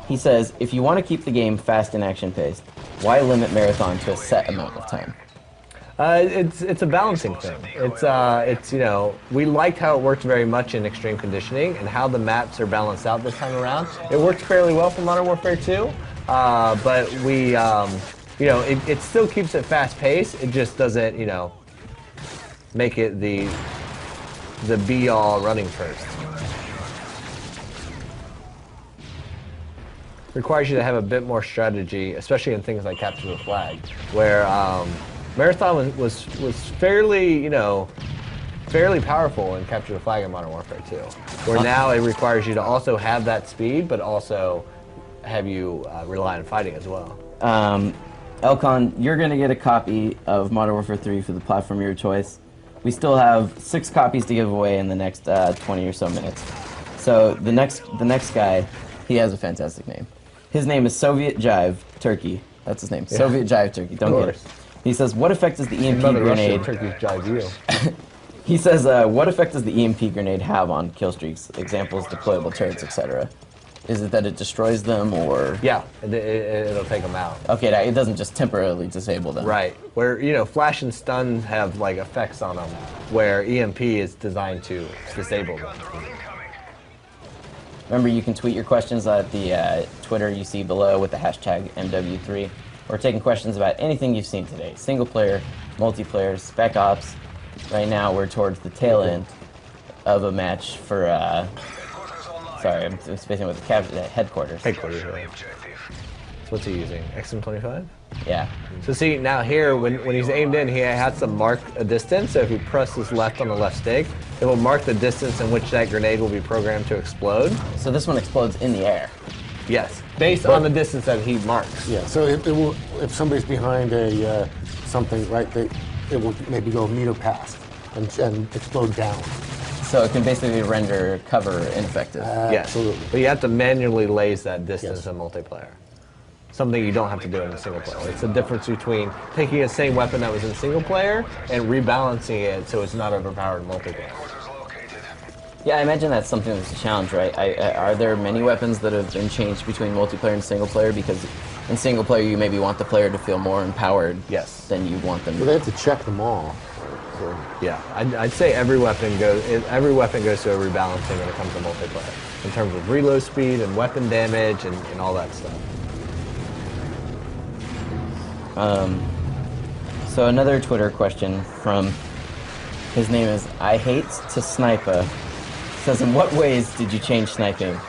He says, if you want to keep the game fast and action-paced, why limit Marathon to a set amount of time? It's a balancing thing. It's you know, we liked how it worked very much in extreme conditioning and how the maps are balanced out this time around. It worked fairly well for Modern Warfare 2, but we you know, it still keeps it fast-paced. It just doesn't, you know, make it the be-all running first. Requires you to have a bit more strategy, especially in things like capture the flag, where Marathon was fairly, you know, fairly powerful in capture the flag in Modern Warfare 2. Where now it requires you to also have that speed, but also have you rely on fighting as well. Elcon, you're going to get a copy of Modern Warfare 3 for the platform of your choice. We still have 6 copies to give away in the next 20 or so minutes. So the next guy, he has a fantastic name. His name is Soviet Jive Turkey. That's his name. Yeah. Soviet Jive Turkey. Don't get it. He says, what effect does the EMP grenade... Turkey's Jive you. He says, what effect does the EMP grenade have on kill streaks? Examples, deployable turrets, etc. Is it that it destroys them, or...? Yeah, it'll take them out. Okay, it doesn't just temporarily disable them. Right. Where, you know, flash and stun have, like, effects on them, where EMP is designed to disable them. Remember, you can tweet your questions at the Twitter you see below with the hashtag MW3. We're taking questions about anything you've seen today. Single player, multiplayer, spec ops. Right now, we're towards the tail end of a match for, sorry, I'm spacing with the headquarters. Headquarters, right. So what's he using? XM25? Yeah. So see, now here, when he's aimed in, he has to mark a distance. So if he presses left on the left stick, it will mark the distance in which that grenade will be programmed to explode. So this one explodes in the air? Yes, based on the distance that he marks. Yeah, so it will, if somebody's behind a something, right, it will maybe go a meter past and explode down. So it can basically render cover ineffective. Yes, absolutely. But you have to manually laze that distance in multiplayer. Something you don't have to do in a single player. It's the difference between taking the same weapon that was in single player and rebalancing it so it's not overpowered in multiplayer. Yeah, I imagine that's something that's a challenge, right? Are there many weapons that have been changed between multiplayer and single player? Because in single player, you maybe want the player to feel more empowered than you want them to. Well, they have to check them all. So, yeah, I'd say every weapon goes through a rebalancing when it comes to multiplayer, in terms of reload speed and weapon damage and all that stuff. So another Twitter question from, his name is I Hate to Sniper, says, in what ways did you change sniping